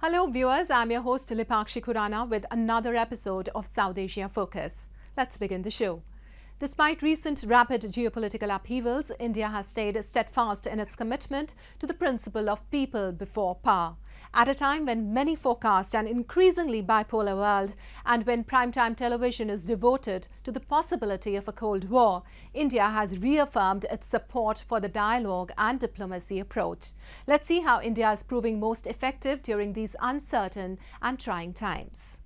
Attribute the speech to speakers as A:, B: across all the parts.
A: Hello viewers, I'm your host Lipakshi Khurana with another episode of South Asia Focus. Let's begin the show. Despite recent rapid geopolitical upheavals, India has stayed steadfast in its commitment to the principle of people before power. At a time when many forecast an increasingly bipolar world and when primetime television is devoted to the possibility of a Cold War, India has reaffirmed its support for the dialogue and diplomacy approach. Let's see how India is proving most effective during these uncertain and trying times.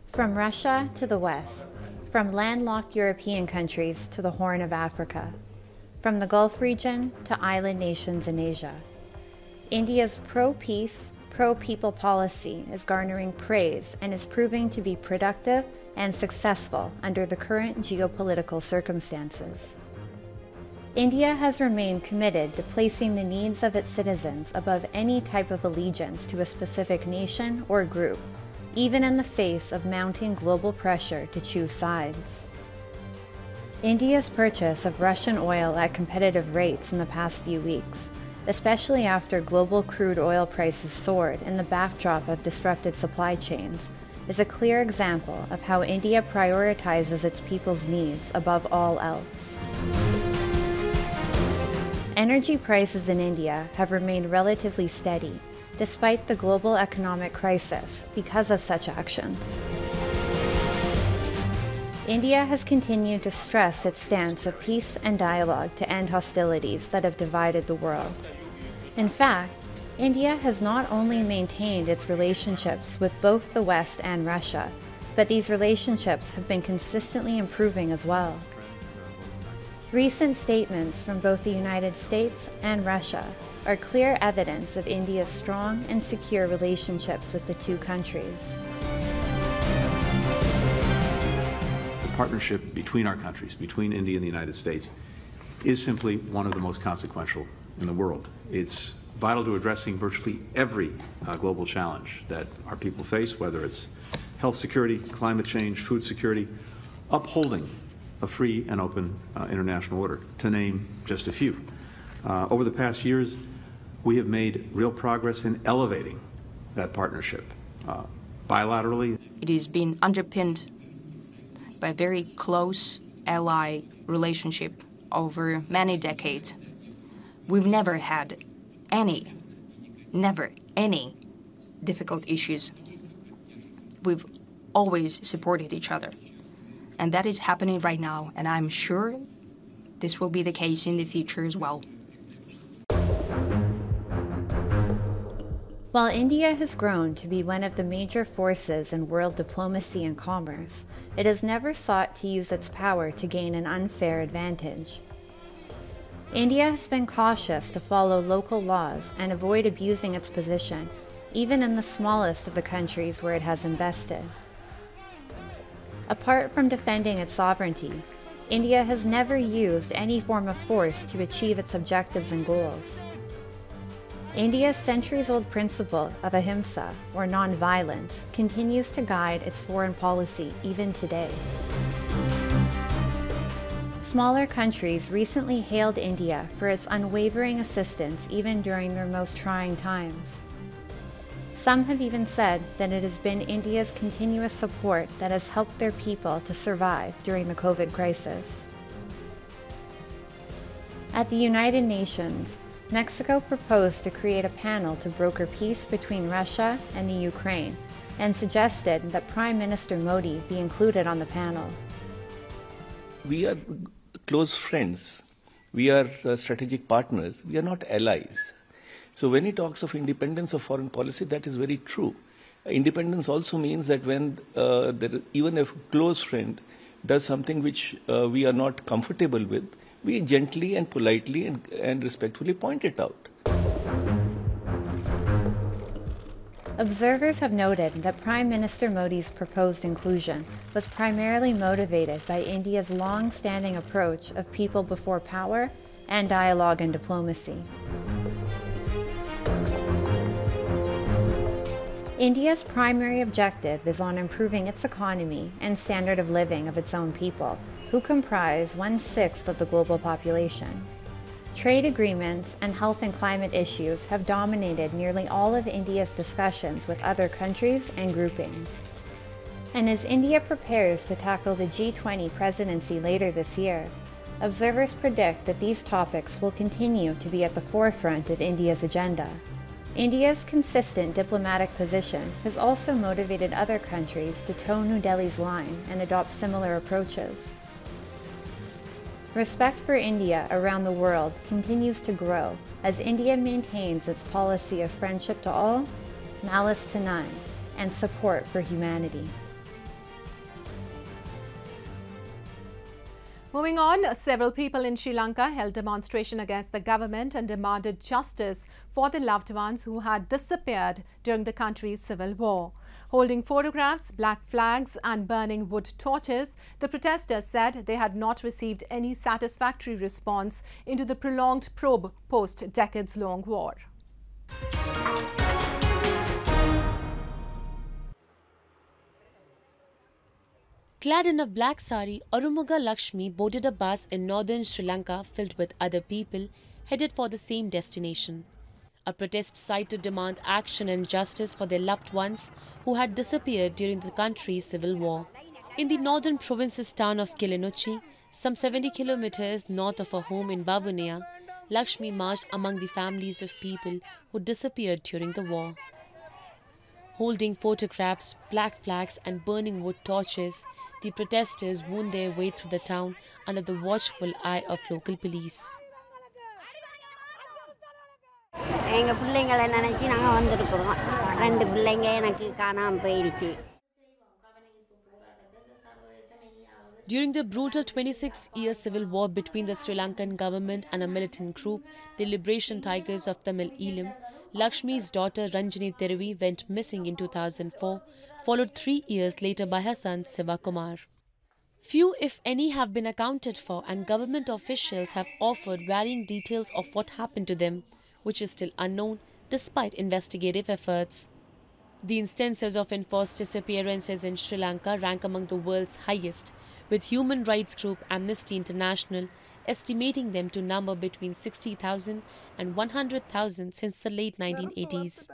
B: From Russia to the West, from landlocked European countries to the Horn of Africa, from the Gulf region to island nations in Asia, India's pro-peace, pro-people policy is garnering praise and is proving to be productive and successful under the current geopolitical circumstances. India has remained committed to placing the needs of its citizens above any type of allegiance to a specific nation or group, even in the face of mounting global pressure to choose sides. India's purchase of Russian oil at competitive rates in the past few weeks, especially after global crude oil prices soared in the backdrop of disrupted supply chains, is a clear example of how India prioritizes its people's needs above all else. Energy prices in India have remained relatively steady despite the global economic crisis because of such actions. India has continued to stress its stance of peace and dialogue to end hostilities that have divided the world. In fact, India has not only maintained its relationships with both the West and Russia, but these relationships have been consistently improving as well. Recent statements from both the United States and Russia are clear evidence of India's strong and secure relationships with the two countries.
C: The partnership between our countries, between India and the United States, is simply one of the most consequential in the world. It's vital to addressing virtually every global challenge that our people face, whether it's health security, climate change, food security, upholding a free and open international order, to name just a few. Over the past years, we have made real progress in elevating that partnership bilaterally.
D: It has been underpinned by a very close ally relationship over many decades. We've never had any difficult issues. We've always supported each other. And that is happening right now, and I'm sure this will be the case in the future as well.
B: While India has grown to be one of the major forces in world diplomacy and commerce, it has never sought to use its power to gain an unfair advantage. India has been cautious to follow local laws and avoid abusing its position, even in the smallest of the countries where it has invested. Apart from defending its sovereignty, India has never used any form of force to achieve its objectives and goals. India's centuries-old principle of ahimsa, or non-violence, continues to guide its foreign policy even today. Smaller countries recently hailed India for its unwavering assistance even during their most trying times. Some have even said that it has been India's continuous support that has helped their people to survive during the COVID crisis. At the United Nations, Mexico proposed to create a panel to broker peace between Russia and the Ukraine and suggested that Prime Minister Modi be included on the panel.
E: We are close friends. We are strategic partners. We are not allies. So when he talks of independence of foreign policy, that is very true. Independence also means that when even a close friend does something which we are not comfortable with, we gently and politely and respectfully point it out.
B: Observers have noted that Prime Minister Modi's proposed inclusion was primarily motivated by India's long-standing approach of people before power and dialogue and diplomacy. India's primary objective is on improving its economy and standard of living of its own people, who comprise 1/6 of the global population. Trade agreements and health and climate issues have dominated nearly all of India's discussions with other countries and groupings. And as India prepares to tackle the G20 presidency later this year, observers predict that these topics will continue to be at the forefront of India's agenda. India's consistent diplomatic position has also motivated other countries to toe New Delhi's line and adopt similar approaches. Respect for India around the world continues to grow as India maintains its policy of friendship to all, malice to none, and support for humanity.
A: Moving on, several people in Sri Lanka held demonstration against the government and demanded justice for their loved ones who had disappeared during the country's civil war. Holding photographs, black flags and burning wood torches, the protesters said they had not received any satisfactory response into the prolonged probe post-decades-long war.
F: Clad in a black sari, Arumuga Lakshmi boarded a bus in northern Sri Lanka filled with other people headed for the same destination. A protest site to demand action and justice for their loved ones who had disappeared during the country's civil war. In the northern province's town of Kilinochchi, some 70 kilometers north of her home in Vavuniya, Lakshmi marched among the families of people who disappeared during the war. Holding photographs, black flags and burning wood torches, the protesters wound their way through the town under the watchful eye of local police. During the brutal 26-year civil war between the Sri Lankan government and a militant group, the Liberation Tigers of Tamil Eelam, Lakshmi's daughter Ranjini Teruvi went missing in 2004, followed 3 years later by her son Sivakumar. Few, if any, have been accounted for, and government officials have offered varying details of what happened to them, which is still unknown despite investigative efforts. The instances of enforced disappearances in Sri Lanka rank among the world's highest, with human rights group Amnesty International estimating them to number between 60,000 and 100,000 since the late 1980s.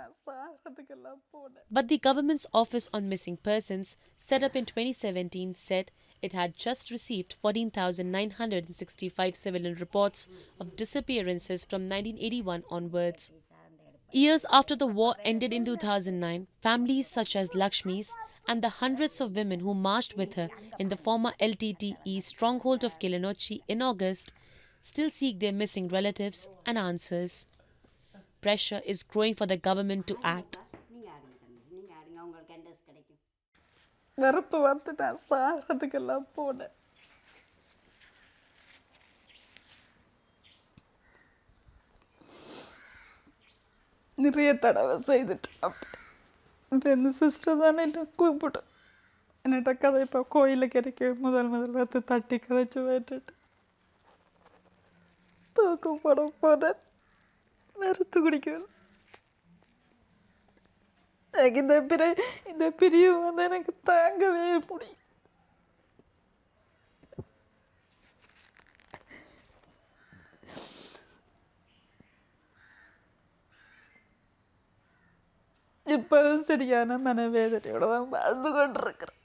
F: But the government's Office on Missing Persons, set up in 2017, said it had just received 14,965 civilian reports of disappearances from 1981 onwards. Years after the war ended in 2009, families such as Lakshmi's and the hundreds of women who marched with her in the former LTTE stronghold of Kilinochchi in August still seek their missing relatives and answers. Pressure is growing for the government to act.
G: நிறைய தடவை செய்துட்டேன். இப்போ இந்த sister தானே என்னை கூப்பிடும். என்னட்ட கதை இப்போ கோயிலில் கிடைக்க முதல் வந்து தட்டி கதைச்சு விட்டுட்டு தூக்கம் போட போனேன். மருந்து குடிக்கணும். எனக்கு இந்த பிரிவு வந்து எனக்கு தாங்கவே முடியும். இப்போதும் சரியான மனவேதனையோட தான் வாழ்ந்து கொண்டிருக்கிறேன்.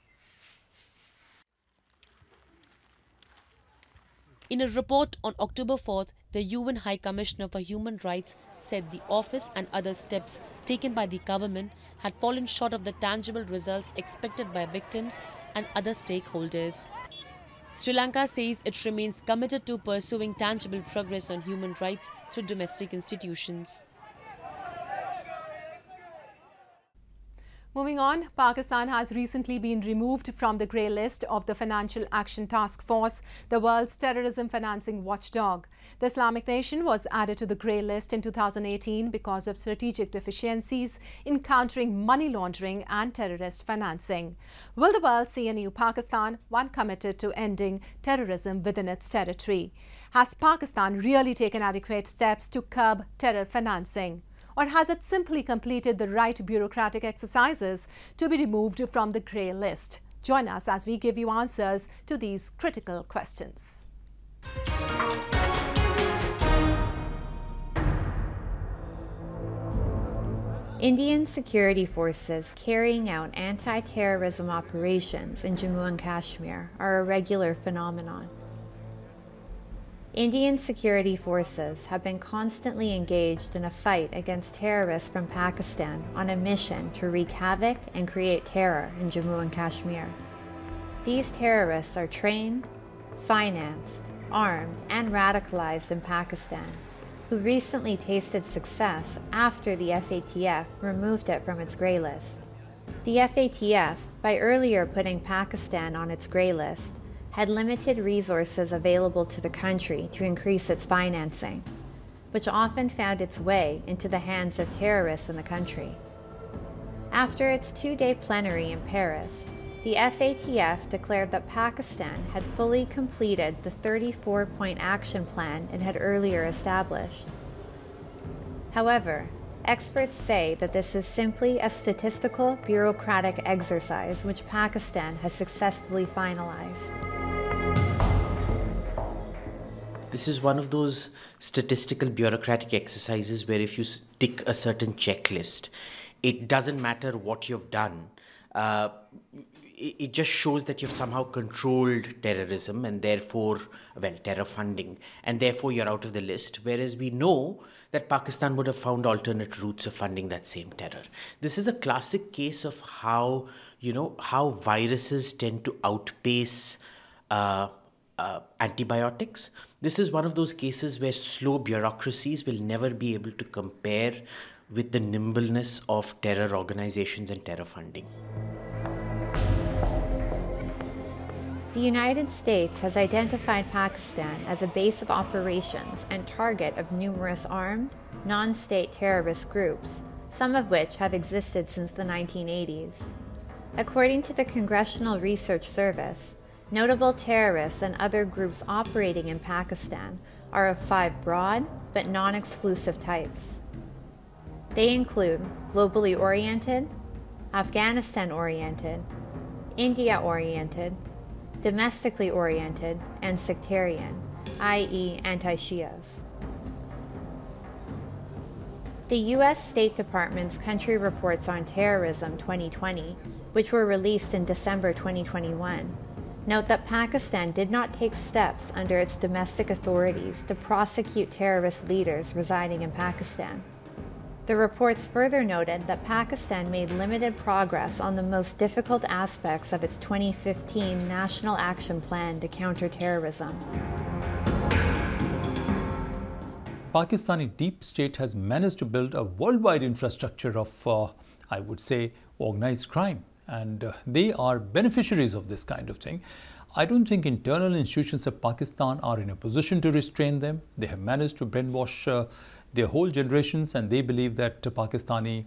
F: In a report on October 4th, the UN High Commissioner for Human Rights said the office and other steps taken by the government had fallen short of the tangible results expected by victims and other stakeholders. Sri Lanka says it remains committed to pursuing tangible progress on human rights through domestic institutions.
A: Moving on, Pakistan has recently been removed from the grey list of the Financial Action Task Force, the world's terrorism financing watchdog. The Islamic nation was added to the grey list in 2018 because of strategic deficiencies in countering money laundering and terrorist financing. Will the world see a new Pakistan, one committed to ending terrorism within its territory? Has Pakistan really taken adequate steps to curb terror financing? Or has it simply completed the right bureaucratic exercises to be removed from the grey list? Join us as we give you answers to these critical questions.
B: Indian security forces carrying out anti-terrorism operations in Jammu and Kashmir are a regular phenomenon. Indian security forces have been constantly engaged in a fight against terrorists from Pakistan on a mission to wreak havoc and create terror in Jammu and Kashmir. These terrorists are trained, financed, armed, and radicalized in Pakistan, who recently tasted success after the FATF removed it from its grey list. The FATF, by earlier putting Pakistan on its grey list, had limited resources available to the country to increase its financing, which often found its way into the hands of terrorists in the country. After its two-day plenary in Paris, the FATF declared that Pakistan had fully completed the 34-point action plan it had earlier established. However, experts say that this is simply a statistical, bureaucratic exercise which Pakistan has successfully finalized.
H: This is one of those statistical, bureaucratic exercises where if you tick a certain checklist, it doesn't matter what you've done. It just shows that you've somehow controlled terrorism and therefore, well, terror funding, and therefore you're out of the list, whereas we know that Pakistan would have found alternate routes of funding that same terror. This is a classic case of how, how viruses tend to outpace antibiotics. This is one of those cases where slow bureaucracies will never be able to compare with the nimbleness of terror organizations and terror funding.
B: The United States has identified Pakistan as a base of operations and target of numerous armed, non-state terrorist groups, some of which have existed since the 1980s. According to the Congressional Research Service, notable terrorists and other groups operating in Pakistan are of 5 broad but non-exclusive types. They include globally oriented, Afghanistan-oriented, India-oriented, domestically oriented, and sectarian, i.e. anti-Shias. The U.S. State Department's Country Reports on Terrorism 2020, which were released in December 2021, note that Pakistan did not take steps under its domestic authorities to prosecute terrorist leaders residing in Pakistan. The reports further noted that Pakistan made limited progress on the most difficult aspects of its 2015 National Action Plan to counter terrorism.
I: Pakistani deep state has managed to build a worldwide infrastructure of, I would say, organized crime. And they are beneficiaries of this kind of thing. I don't think internal institutions of Pakistan are in a position to restrain them. They have managed to brainwash their whole generations, and they believe that Pakistani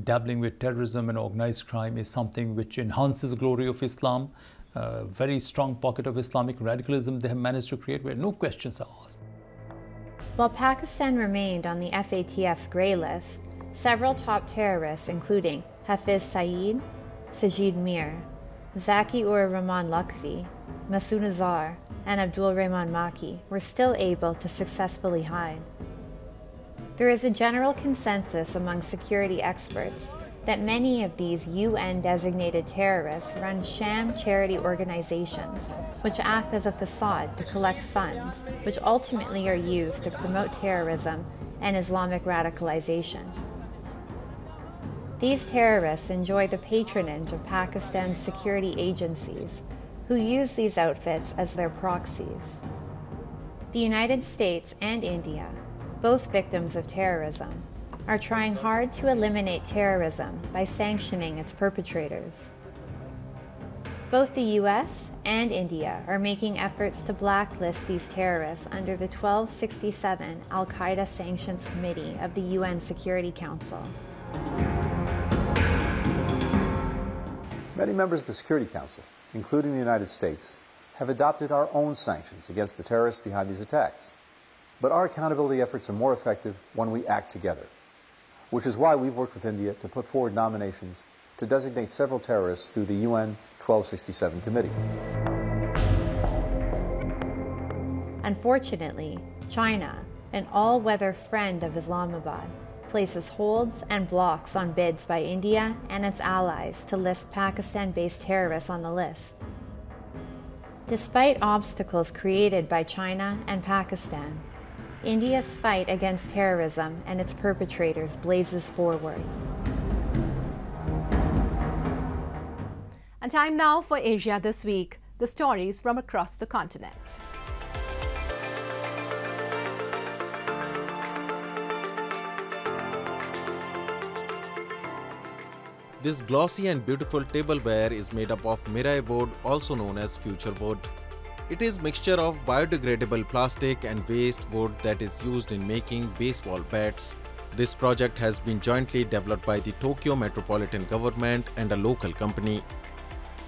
I: dabbling with terrorism and organized crime is something which enhances the glory of Islam. A very strong pocket of Islamic radicalism they have managed to create where no questions are asked.
B: While Pakistan remained on the FATF's grey list, several top terrorists, including Hafiz Saeed, Sajid Mir, Zaki-ur-Rahman Lakhvi, Masood Azhar, and Abdul Rahman Maki, were still able to successfully hide. There is a general consensus among security experts that many of these UN-designated terrorists run sham charity organizations, which act as a facade to collect funds, which ultimately are used to promote terrorism and Islamic radicalization. These terrorists enjoy the patronage of Pakistan's security agencies, who use these outfits as their proxies. The United States and India, both victims of terrorism, are trying hard to eliminate terrorism by sanctioning its perpetrators. Both the US and India are making efforts to blacklist these terrorists under the 1267 Al-Qaeda Sanctions Committee of the UN Security Council.
J: Many members of the Security Council, including the United States, have adopted our own sanctions against the terrorists behind these attacks. But our accountability efforts are more effective when we act together, which is why we've worked with India to put forward nominations to designate several terrorists through the UN 1267 committee.
B: Unfortunately, China, an all-weather friend of Islamabad, places holds and blocks on bids by India and its allies to list Pakistan-based terrorists on the list. Despite obstacles created by China and Pakistan, India's fight against terrorism and its perpetrators blazes forward.
A: And time now for Asia This Week, the stories from across the continent.
K: This glossy and beautiful tableware is made up of mirai wood, also known as future wood. It is mixture of biodegradable plastic and waste wood that is used in making baseball bats. This project has been jointly developed by the Tokyo Metropolitan Government and a local company.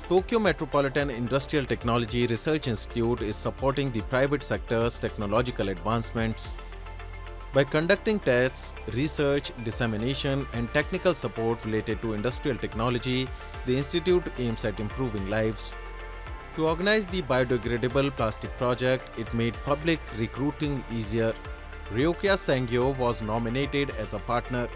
K: Tokyo Metropolitan Industrial Technology Research Institute is supporting the private sector's technological advancements. By conducting tests, research, dissemination, and technical support related to industrial technology, the institute aims at improving lives. To organize the biodegradable plastic project, it made public recruiting easier. Ryoka Sangyo was nominated as a partner.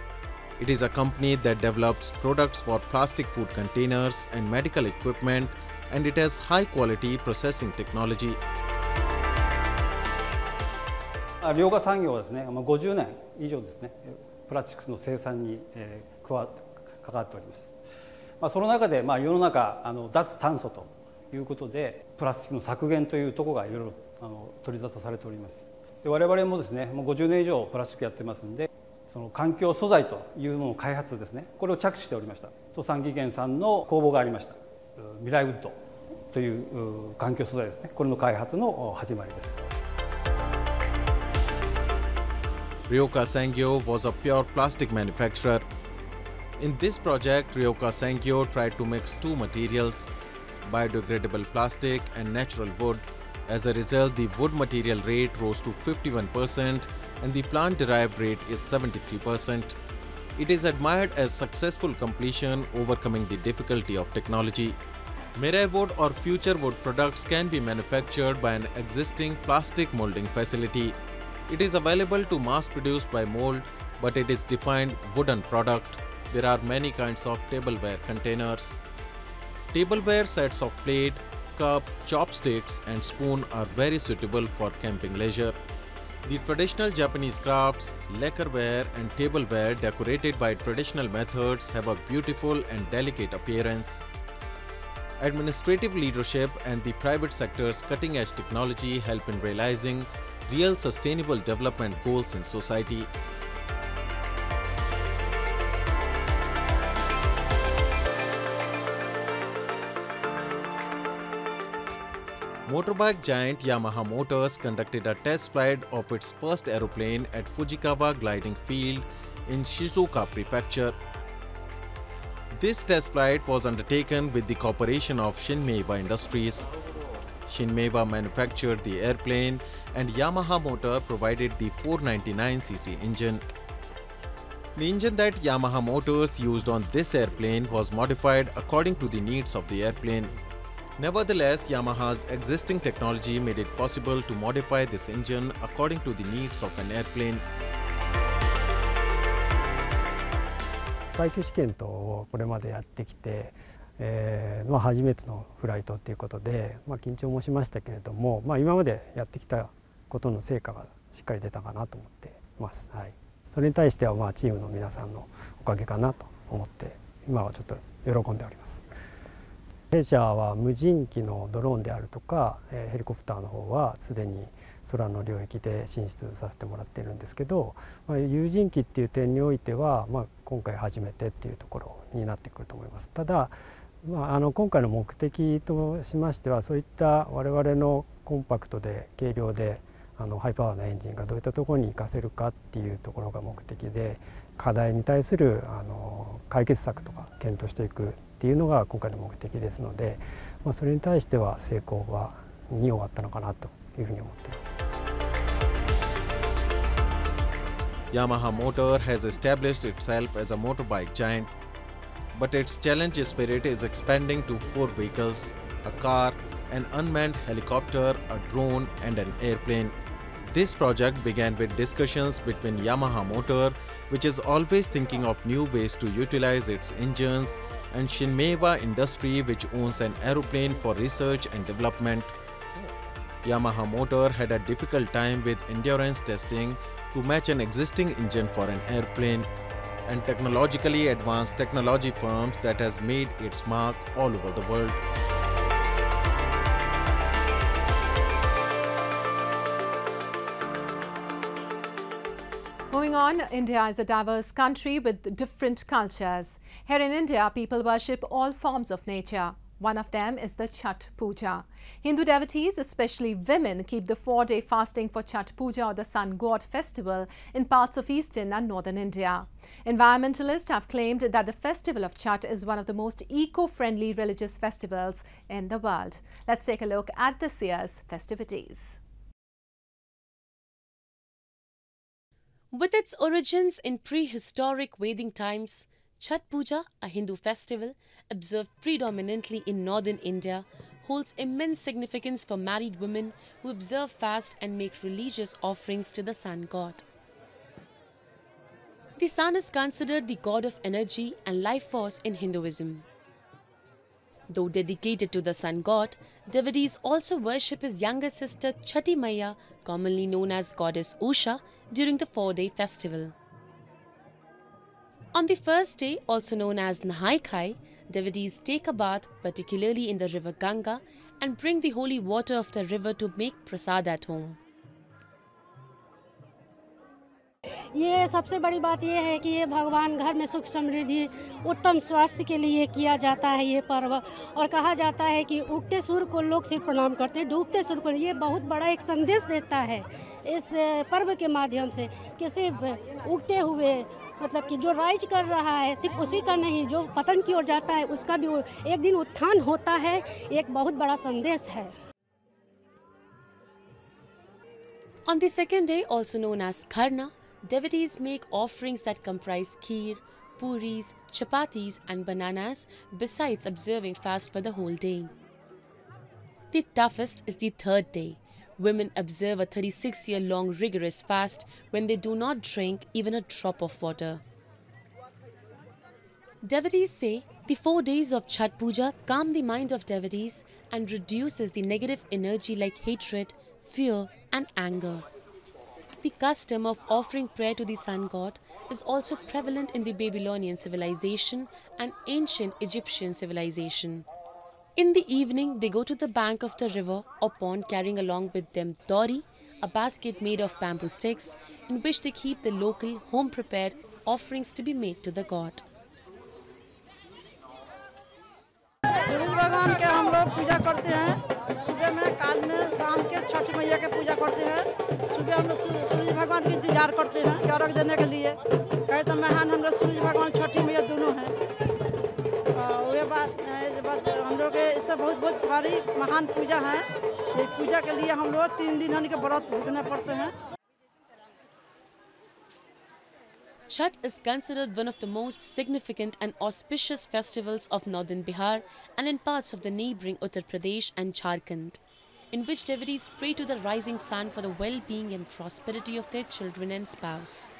K: It is a company that develops products for plastic food containers and medical equipment, and it has high-quality processing technology.
L: 遼河産業はですね、50年以上ですね、プラスチックの生産に関わっております。その中で世の中脱炭素ということでプラスチックの削減というところがいろいろ取り沙汰されております。で我々もですね、もう50年以上プラスチックやってますんで、その環境素材というものの開発ですね、これを着手しておりました。土産技研さんの公募がありました。未来ウッドという環境素材ですね、これの開発の始まりです。
K: Ryoka Sangyo was a pure plastic manufacturer. In this project, Ryoka Sangyo tried to mix two materials, biodegradable plastic and natural wood. As a result, the wood material rate rose to 51% and the plant-derived rate is 73%. It is admired as successful completion, overcoming the difficulty of technology. Mirai wood or future wood products can be manufactured by an existing plastic molding facility. It is available to mass produce by mold, but it is defined wooden product. There are many kinds of tableware containers. Tableware sets of plate, cup, chopsticks and spoon are very suitable for camping leisure. The traditional Japanese crafts, lacquerware and tableware decorated by traditional methods have a beautiful and delicate appearance. Administrative leadership and the private sector's cutting-edge technology help in realizing real sustainable development goals in society. Motorbike giant Yamaha Motors conducted a test flight of its first aeroplane at Fujikawa Gliding Field in Shizuoka Prefecture. This test flight was undertaken with the cooperation of Shinmeiwa Industries. Shinmeiwa manufactured the airplane and Yamaha Motor provided the 499cc engine. The engine that Yamaha Motors used on this airplane was modified according to the needs of the airplane. Nevertheless, Yamaha's existing technology made it possible to modify this engine according to the needs of an airplane.
M: 耐久試験等をこれまでやってきて、初めてのフライトということで、緊張もしましたけれども、今までやってきたことの成果がしっかり出たかなと思っています。はい、それに対してはチームの皆さんのおかげかなと思って今はちょっと喜んでおります。弊社は無人機のドローンであるとかヘリコプターの方はすでに空の領域で進出させてもらっているんですけど、有人機っていう点においては、今回初めてっていうところになってくると思います。ただ、今回の目的としましてはそういった我々のコンパクトで軽量でハイパワーなエンジンがどういったところに活かせるかっていうところが目的で、課題に対する解決策とか検討していくっていうのが今回の目的ですので、それに対しては成功に終わったのかなというふうに思っています。
K: Yamaha Motor has established itself as a motorbike giant. but its challenge spirit is expanding to 4 vehicles, a car, an unmanned helicopter, a drone and an airplane. This project began with discussions between Yamaha Motor, which is always thinking of new ways to utilize its engines, and Shinmeiwa Industry, which owns an aeroplane for research and development. Yamaha Motor had a difficult time with endurance testing to match an existing engine for an airplane, and technologically advanced technology firms that has made its mark all over the world.
A: Moving on, India is a diverse country with different cultures. Here in India, people worship all forms of nature. One of them is the Chhath Puja. Hindu devotees, especially women, keep the 4-day fasting for Chhath Puja, or the sun god festival, in parts of eastern and northern India. Environmentalists have claimed that the festival of Chhath is one of the most eco-friendly religious festivals in the world. Let's take a look at this year's festivities.
F: With its origins in prehistoric Vedic times, Chhath Puja, a Hindu festival observed predominantly in northern India, holds immense significance for married women who observe fast and make religious offerings to the sun god. The sun is considered the god of energy and life force in Hinduism. Though dedicated to the sun god, devotees also worship his younger sister Chhati Maiya, commonly known as goddess Usha, during the 4-day festival. On the first day, also known as Nahai Khai, devotees take a bath, particularly in the river Ganga, and bring the holy water of the river to make prasad at home.
N: ये सबसे बड़ी बात ये है कि ये भगवान घर में सुख समृद्धि उत्तम स्वास्थ्य के लिए किया जाता है ये पर्व, और कहा जाता है कि उगते सूर्य को लोग सिर प्रणाम करते हैं, डूबते सूर्य को। ये बहुत बड़ा एक संदेश देता है इस पर्व के माध्यम से कि सिर्फ उगते हुए, मतलब कि जो राइज कर रहा है सिर्फ उसी का नहीं, जो पतन की ओर जाता है उसका भी एक दिन उत्थान होता है। एक बहुत बड़ा संदेश है।
F: On the second day, also known as Kharna, devotees make offerings that comprise kheer, puris, chapatis and bananas, besides observing fast for the whole day. The toughest is the third day. Women observe a 36-year-long rigorous fast when they do not drink even a drop of water. Devotees say the 4 days of Chhath Puja calm the mind of devotees and reduces the negative energy like hatred, fear and anger. The custom of offering prayer to the sun god is also prevalent in the Babylonian civilization and ancient Egyptian civilization. In the evening, they go to the bank of the river or pond carrying along with them dori, a basket made of bamboo sticks in which they keep the local home-prepared offerings to be made to the god.
O: सूरज भगवान के हम लोग पूजा करते हैं। सुबह में, काल में, शाम के छठ मैया के पूजा करते हैं। सुबह हम लोग सूरज भगवान के इंतजार करते हैं अर्घ देने के लिए। कहे तो महान हम लोग सूरज भगवान छठी मैया दोनों हैं। वह बात हम लोग के इससे बहुत बहुत भारी महान पूजा है। ये पूजा के लिए हम लोग 3 दिन के व्रत भूखने पड़ते हैं।
F: Chhath is considered one of the most significant and auspicious festivals of northern Bihar and in parts of the neighbouring Uttar Pradesh and Jharkhand, in which devotees pray to the rising sun for the well-being and prosperity of their children and spouse.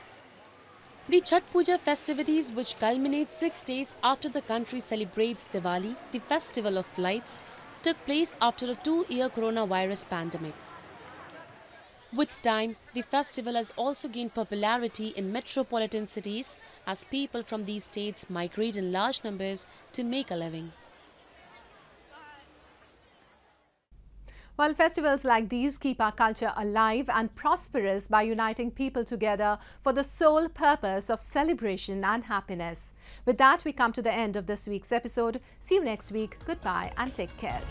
F: The Chhath Puja festivities, which culminate 6 days after the country celebrates Diwali, the festival of lights, took place after a 2-year coronavirus pandemic. With time, the festival has also gained popularity in metropolitan cities as people from these states migrate in large numbers to make a living.
A: While festivals like these keep our culture alive and prosperous by uniting people together for the sole purpose of celebration and happiness. With that, we come to the end of this week's episode. See you next week. Goodbye and take care.